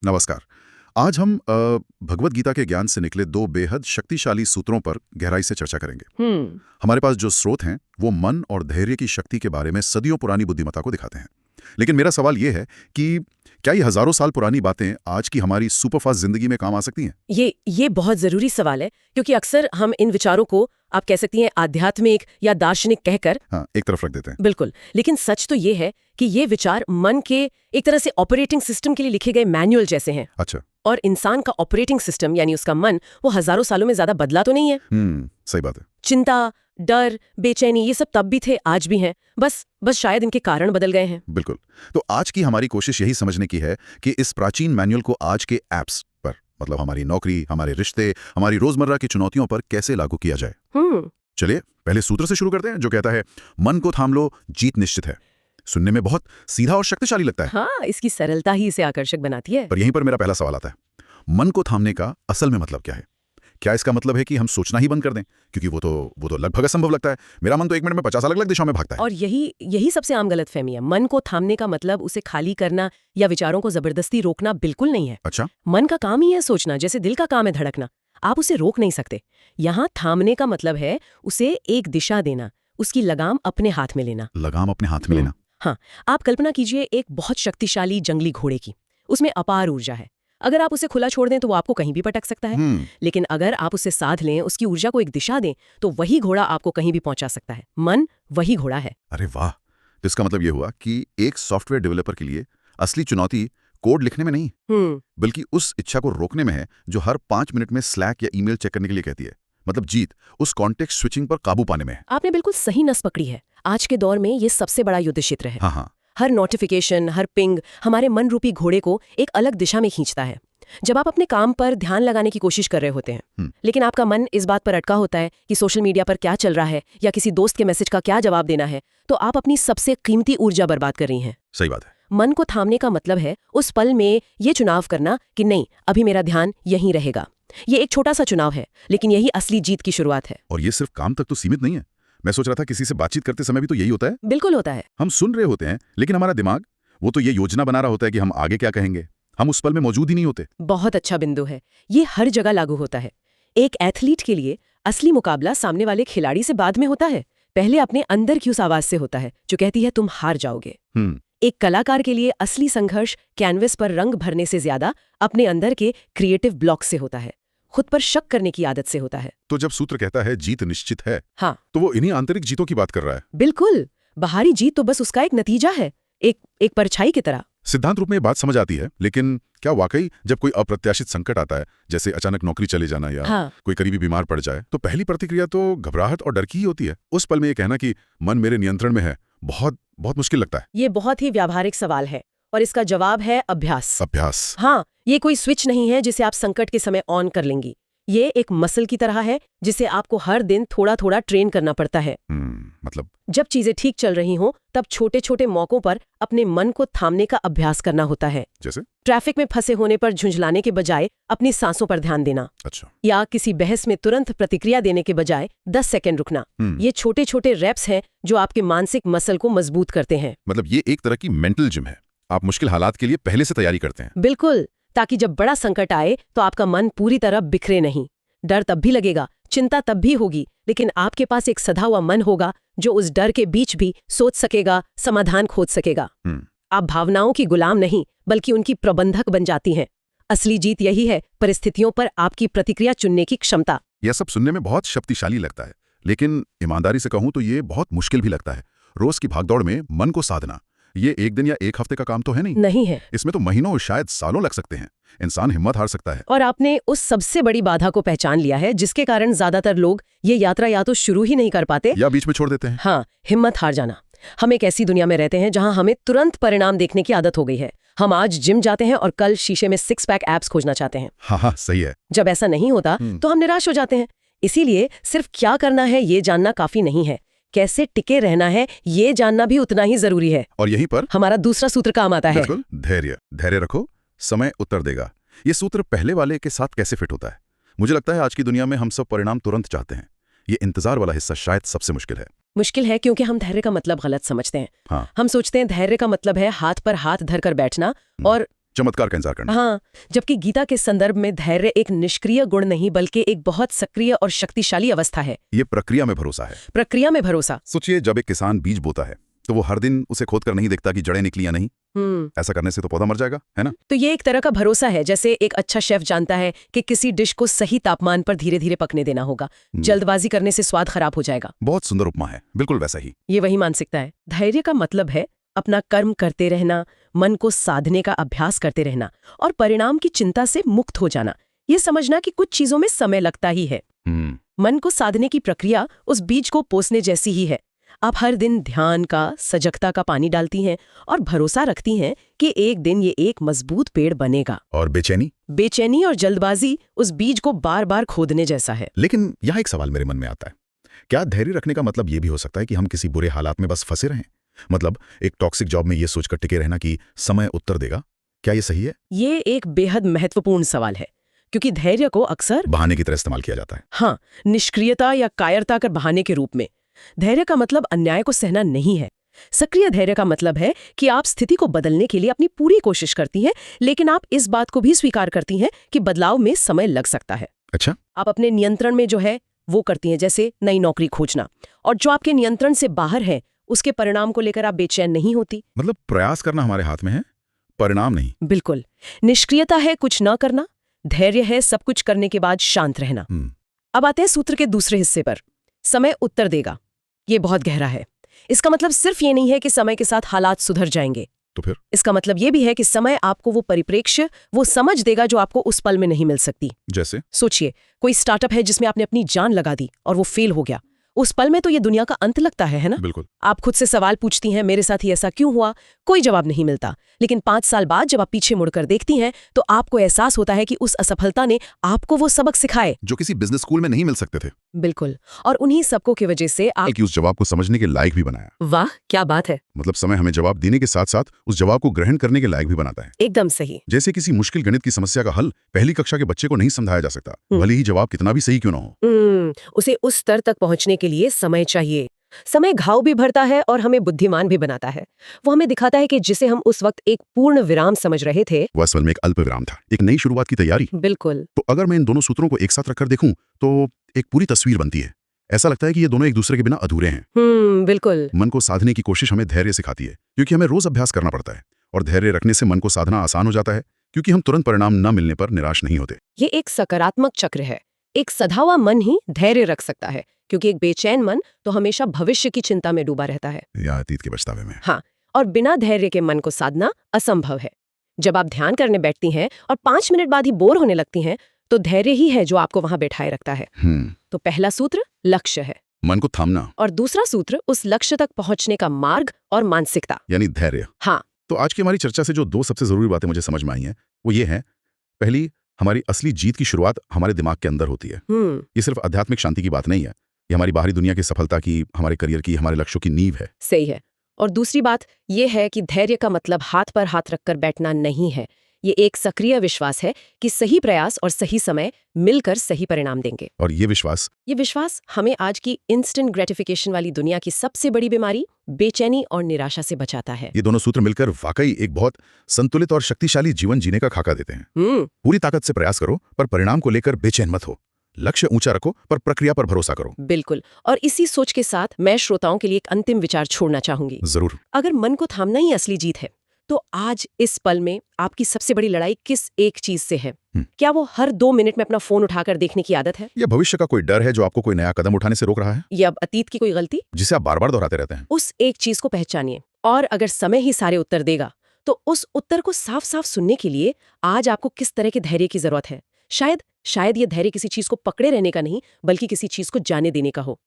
नमस्कार। आज हम भगवत गीता के ज्ञान से निकले दो बेहद शक्तिशाली सूत्रों पर गहराई से चर्चा करेंगे। हमारे पास जो स्रोत हैं वो मन और धैर्य की शक्ति के बारे में सदियों पुरानी बुद्धिमत्ता को दिखाते हैं। लेकिन मेरा सवाल ये है कि क्या ये हजारों साल पुरानी बातें आज की हमारी सुपरफास्ट जिंदगी में काम आ सकती हैं? ये बहुत जरूरी सवाल है, क्योंकि अक्सर हम इन विचारों को आप कह सकती हैं आध्यात्मिक या दार्शनिक कहकर एक तरफ रख देते हैं। बिल्कुल, लेकिन सच तो ये है कि ये विचार मन के एक तरह से ऑपरेटिंग सिस्टम के लिए लिखे गए मैनुअल जैसे हैं। अच्छा। और इंसान का ऑपरेटिंग सिस्टम यानी उसका मन वो हजारों सालों में ज्यादा बदला तो नहीं है। सही बात है। चिंता, डर, बेचैनी ये सब तब भी थे, आज भी हैं, बस शायद इनके कारण बदल गए हैं। बिल्कुल। तो आज की हमारी कोशिश यही समझने की है कि इस प्राचीन मैनुअल को आज के एप्स पर, मतलब हमारी नौकरी, हमारे रिश्ते, हमारी रोजमर्रा की चुनौतियों पर कैसे लागू किया जाए। चलिए पहले सूत्र से शुरू करते हैं जो कहता है मन को थाम लो, जीत निश्चित है। सुनने में बहुत सीधा और शक्तिशाली लगता है। हाँ, इसकी सरलता ही इसे आकर्षक बनाती है। पर यहीं पर मेरा पहला सवाल आता है, मन को थामने का असल में मतलब क्या है? क्या इसका मतलब है कि हम सोचना ही बंद कर दें? क्योंकि वो तो लगभग असंभव लगता है। मेरा मन तो 1 मिनट में 50 अलग-अलग दिशाओं में भागता है। और यही सबसे आम गलतफहमी है। मन को थामने का मतलब उसे खाली करना या विचारों को जबरदस्ती रोकना बिल्कुल नहीं है। अच्छा। मन का काम ही है सोचना, जैसे दिल का काम है धड़कना। आप उसे रोक नहीं सकते। यहाँ थामने का मतलब है उसे एक दिशा देना, उसकी लगाम अपने हाथ में लेना। लगाम अपने हाथ में लेना? हाँ, आप कल्पना कीजिए एक बहुत शक्तिशाली जंगली घोड़े की। उसमें अपार ऊर्जा है। अगर आप उसे खुला छोड़ दें तो वो आपको कहीं भी पटक सकता है। लेकिन अगर आप उसे साध लें, उसकी ऊर्जा को एक दिशा दें, तो वही घोड़ा आपको कहीं भी पहुंचा सकता है। मन वही घोड़ा है। अरे वाह! तो इसका मतलब ये हुआ कि एक सॉफ्टवेयर डेवलपर के लिए असली चुनौती कोड लिखने में नहीं, बल्कि उस इच्छा को रोकने में है जो हर 5 मिनट में स्लैक या ईमेल चेक करने के लिए कहती है। मतलब जीत उस कॉन्टेक्स्ट स्विचिंग पर काबू पाने में है। आपने बिल्कुल सही नस पकड़ी है। आज के दौर में ये सबसे बड़ा युद्ध क्षेत्र है। हाँ। हर नोटिफिकेशन, हर पिंग हमारे मन रूपी घोड़े को एक अलग दिशा में खींचता है। जब आप अपने काम पर ध्यान लगाने की कोशिश कर रहे होते हैं, लेकिन आपका मन इस बात पर अटका होता है कि सोशल मीडिया पर क्या चल रहा है या किसी दोस्त के मैसेज का क्या जवाब देना है, तो आप अपनी सबसे कीमती ऊर्जा बर्बाद कर रही हैं। सही बात है। मन को थामने का मतलब है उस पल में ये चुनाव करना कि नहीं, अभी मेरा ध्यान यहीं रहेगा। ये एक छोटा सा चुनाव है, लेकिन यही असली जीत की शुरुआत है। और ये सिर्फ काम तक तो सीमित नहीं है। मैं सोच रहा था किसी से बातचीत करते समय भी तो यही होता है। बिल्कुल होता है। हम सुन रहे होते हैं, लेकिन हमारा दिमाग वो तो ये योजना बना रहा होता है कि हम आगे क्या कहेंगे। हम उस पल में मौजूद ही नहीं होते। बहुत अच्छा बिंदु है। ये हर जगह लागू होता है। एक एथलीट के लिए असली मुकाबला सामने वाले खिलाड़ी से बाद में होता है। पहले अपने अंदर की उस आवाज से होता है जो कहती है तुम हार जाओगे। एक कलाकार के लिए असली संघर्ष कैनवस पर रंग भरने से ज्यादा अपने अंदर के क्रिएटिव ब्लॉक से होता है, खुद पर शक करने की आदत से होता है। तो जब सूत्र कहता है जीत निश्चित है, हाँ, तो वो इन्हीं आंतरिक जीतों की बात कर रहा है। बिल्कुल। बाहरी जीत तो बस उसका एक नतीजा है, एक परछाई की तरह। सिद्धांत रूप में ये बात समझ आती है, लेकिन क्या वाकई जब कोई अप्रत्याशित संकट आता है, जैसे अचानक नौकरी चले जाना या कोई करीबी बीमार पड़ जाए, तो पहली प्रतिक्रिया तो घबराहट और डर की ही होती है। उस पल में ये कहना कि मन मेरे नियंत्रण में है बहुत मुश्किल लगता है। ये बहुत ही व्यावहारिक सवाल है और इसका जवाब है अभ्यास। हाँ, ये कोई स्विच नहीं है जिसे आप संकट के समय ऑन कर लेंगी। ये एक मसल की तरह है जिसे आपको हर दिन थोड़ा थोड़ा ट्रेन करना पड़ता है। मतलब जब चीजें ठीक चल रही हों तब छोटे छोटे मौकों पर अपने मन को थामने का अभ्यास करना होता है। जैसे ट्रैफिक में फंसे होने पर झुंझलाने के बजाय अपनी सांसों पर ध्यान देना। अच्छा। या किसी बहस में तुरंत प्रतिक्रिया देने के बजाय 10 सेकंड रुकना। ये छोटे छोटे रेप्स हैं जो आपके मानसिक मसल को मजबूत करते हैं। मतलब ये एक तरह की मेंटल जिम है। आप मुश्किल हालात के लिए पहले से तैयारी करते हैं। बिल्कुल, ताकि जब बड़ा संकट आए तो आपका मन पूरी तरह बिखरे नहीं। डर तब भी लगेगा, चिंता तब भी होगी, लेकिन आपके पास एक सधा हुआ मन होगा जो उस डर के बीच भी सोच सकेगा, समाधान खोज सकेगा। आप भावनाओं की गुलाम नहीं बल्कि उनकी प्रबंधक बन जाती हैं। असली जीत यही है, परिस्थितियों पर आपकी प्रतिक्रिया चुनने की क्षमता। यह सब सुनने में बहुत शक्तिशाली लगता है, लेकिन ईमानदारी से कहूं तो ये बहुत मुश्किल भी लगता है। रोज की भागदौड़ में मन को साधना ये एक दिन या एक हफ्ते का काम तो है नहीं है। इसमें तो महीनों और शायद सालों लग सकते हैं। इंसान हिम्मत हार सकता है। और आपने उस सबसे बड़ी बाधा को पहचान लिया है जिसके कारण ज्यादातर लोग ये यात्रा या तो शुरू ही नहीं कर पाते या बीच में छोड़ देते हैं। हाँ, हिम्मत हार जाना। हम एक ऐसी दुनिया में रहते हैं जहां हमें तुरंत परिणाम देखने की आदत हो गई है। हम आज जिम जाते हैं और कल शीशे में 6 पैक एब्स खोजना चाहते हैं। हाँ, सही है। जब ऐसा नहीं होता तो हम निराश हो जाते हैं। इसीलिए सिर्फ क्या करना है ये जानना काफी नहीं है, कैसे टिके रहना है ये जानना भी उतना ही जरूरी है। और यहीं पर हमारा दूसरा सूत्र काम आता है। धैर्य रखो, समय उत्तर देगा। ये सूत्र पहले वाले के साथ कैसे फिट होता है? मुझे लगता है आज की दुनिया में हम सब परिणाम तुरंत चाहते हैं। ये इंतजार वाला हिस्सा शायद सबसे मुश्किल है क्योंकि हम धैर्य का मतलब गलत समझते हैं। हम सोचते हैं धैर्य का मतलब है हाथ पर हाथ धरकर बैठना और चमत्कार का इंतजार करना। हाँ, जबकि गीता के संदर्भ में धैर्य एक निष्क्रिय गुण नहीं बल्कि एक बहुत सक्रिय और शक्तिशाली अवस्था है। ये प्रक्रिया में भरोसा है। प्रक्रिया में भरोसा। सोचिए, जब एक किसान बीज बोता है तो वो हर दिन उसे खोद कर नहीं देखता कि जड़ें निकली या नहीं। ऐसा करने से तो पौधा मर जाएगा, है ना? तो ये एक तरह का भरोसा है, जैसे एक अच्छा शेफ जानता है कि किसी डिश को सही तापमान पर धीरे धीरे पकने देना होगा। जल्दबाजी करने से स्वाद खराब हो जाएगा। बहुत सुंदर उपमा है, बिल्कुल वैसा ही। ये वही मानसिकता है। धैर्य का मतलब है अपना कर्म करते रहना, मन को साधने का अभ्यास करते रहना और परिणाम की चिंता से मुक्त हो जाना। ये समझना कि कुछ चीजों में समय लगता ही है। मन को साधने की प्रक्रिया उस बीज को बोने जैसी ही है। आप हर दिन ध्यान का, सजगता का पानी डालती हैं और भरोसा रखती हैं कि एक दिन ये एक मजबूत पेड़ बनेगा। और बेचैनी और जल्दबाजी उस बीज को बार बार खोदने जैसा है। लेकिन यहाँ एक सवाल मेरे मन में आता है, क्या धैर्य रखने का मतलब ये भी हो सकता है कि हम किसी बुरे हालात में बस फंसे रहें? मतलब एक टॉक्सिक जॉब में ये सोचकर टिके रहना कि समय उत्तर देगा, क्या ये सही है? ये एक बेहद महत्वपूर्ण सवाल है, क्योंकि धैर्य को अक्सर बहाने की तरह इस्तेमाल किया जाता है। हाँ, निष्क्रियता या कायरता कर बहाने के रूप में। धैर्य का मतलब अन्याय को सहना नहीं है। सक्रिय धैर्य का मतलब है कि आप स्थिति को बदलने के लिए अपनी पूरी कोशिश करती हैं, लेकिन आप इस बात को भी स्वीकार करती हैं कि बदलाव में समय लग सकता है। अच्छा। आप अपने नियंत्रण में जो है वो करती हैं, जैसे नई नौकरी खोजना, और जो आपके नियंत्रण से बाहर है उसके परिणाम को लेकर आप बेचैन नहीं होती। मतलब प्रयास करना हमारे हाथ में है, परिणाम नहीं। बिल्कुल। निष्क्रियता है कुछ न करना, धैर्य है सब कुछ करने के बाद शांत रहना। अब आते हैं सूत्र के दूसरे हिस्से पर, समय उत्तर देगा। ये बहुत गहरा है। इसका मतलब सिर्फ ये नहीं है कि समय के साथ हालात सुधर जाएंगे। तो फिर इसका मतलब ये भी है कि समय आपको वो परिप्रेक्ष्य, वो समझ देगा जो आपको उस पल में नहीं मिल सकती। जैसे सोचिए, कोई स्टार्टअप है जिसमें आपने अपनी जान लगा दी और वो फेल हो गया। उस पल में तो ये दुनिया का अंत लगता है ना? बिल्कुल। आप खुद से सवाल पूछती हैं, मेरे साथ ही ऐसा क्यों हुआ? कोई जवाब नहीं मिलता। लेकिन 5 साल बाद जब आप पीछे मुड़कर देखती हैं तो आपको एहसास होता है कि उस असफलता ने आपको वो सबक सिखाए जो किसी बिजनेस स्कूल में नहीं मिल सकते थे। बिल्कुल। और उन्हीं सबकों की वजह से आप उस जवाब को समझने के लायक भी बनाया। वाह, क्या बात है। मतलब समय हमें जवाब देने के साथ साथ उस जवाब को ग्रहण करने के लायक भी बनाता है। एकदम सही। जैसे किसी मुश्किल गणित की समस्या का हल पहली कक्षा के बच्चे को नहीं समझाया जा सकता, भले ही जवाब कितना भी सही क्यों ना हो। उसे उस स्तर तक पहुंचने के लिए समय चाहिए। समय घाव भी भरता है और हमें बुद्धिमान भी बनाता है। वो हमें दिखाता है कि जिसे हम उस वक्त एक पूर्ण विराम समझ रहे थे, वो असल में एक अल्प विराम था, एक नई शुरुआत की तैयारी। बिल्कुल। तो अगर मैं इन दोनों सूत्रों को एक साथ रखकर देखूं तो एक पूरी तस्वीर बनती है। ऐसा लगता है कि ये दोनों एक दूसरे के बिना अधूरे हैं। बिल्कुल। मन को साधने की कोशिश हमें धैर्य सिखाती है, क्योंकि हमें रोज अभ्यास करना पड़ता है, और धैर्य रखने से मन को साधना आसान हो जाता है, क्योंकि हम तुरंत परिणाम न मिलने पर निराश नहीं होते। ये एक सकारात्मक चक्र है। एक सधा हुआ मन ही धैर्य रख सकता है, क्योंकि एक बेचैन मन तो हमेशा भविष्य की चिंता में डूबा रहता है या अतीत के पछतावे में। हाँ, और बिना धैर्य के मन को साधना असंभव है। जब आप ध्यान करने बैठती हैं और 5 मिनट बाद ही बोर होने लगती हैं, तो धैर्य ही है जो आपको वहां बैठाए रखता है। तो पहला सूत्र लक्ष्य है, मन को थामना, और दूसरा सूत्र उस लक्ष्य तक पहुंचने का मार्ग और मानसिकता, यानी धैर्य। हाँ। तो आज की हमारी चर्चा से जो 2 सबसे जरूरी बातें मुझे समझ में आई हैं, वो ये है, पहली, हमारी असली जीत की शुरुआत हमारे दिमाग के अंदर होती है। ये सिर्फ आध्यात्मिक शांति की बात नहीं है, ये हमारी बाहरी दुनिया की सफलता की, हमारे करियर की, हमारे लक्ष्यों की नींव है। सही है। और दूसरी बात ये है कि धैर्य का मतलब हाथ पर हाथ रखकर बैठना नहीं है। ये एक सक्रिय विश्वास है कि सही प्रयास और सही समय मिलकर सही परिणाम देंगे। और ये विश्वास हमें आज की इंस्टेंट ग्रेटिफिकेशन वाली दुनिया की सबसे बड़ी बीमारी, बेचैनी और निराशा से बचाता है। ये दोनों सूत्र मिलकर वाकई एक बहुत संतुलित और शक्तिशाली जीवन जीने का खाका देते हैं। पूरी ताकत से प्रयास करो, पर परिणाम को लेकर बेचैन मत हो। लक्ष्य ऊंचा रखो, पर प्रक्रिया पर भरोसा करो। बिल्कुल। और इसी सोच के साथ मैं श्रोताओं के लिए एक अंतिम विचार छोड़ना चाहूंगी। जरूर। अगर मन को थामना ही असली जीत है, तो आज इस पल में आपकी सबसे बड़ी लड़ाई किस एक चीज से है? क्या वो हर 2 मिनट में अपना फोन उठाकर देखने की आदत है? या भविष्य का कोई डर है जो आपको कोई नया कदम उठाने से रोक रहा है? या अतीत की कोई गलती जिसे आप बार बार दोहराते रहते हैं? उस एक चीज को पहचानिए, और अगर समय ही सारे उत्तर देगा, तो उस उत्तर को साफ साफ सुनने के लिए आज आपको किस तरह के धैर्य की जरूरत है? शायद ये धैर्य किसी चीज को पकड़े रहने का नहीं, बल्कि किसी चीज को जाने देने का हो।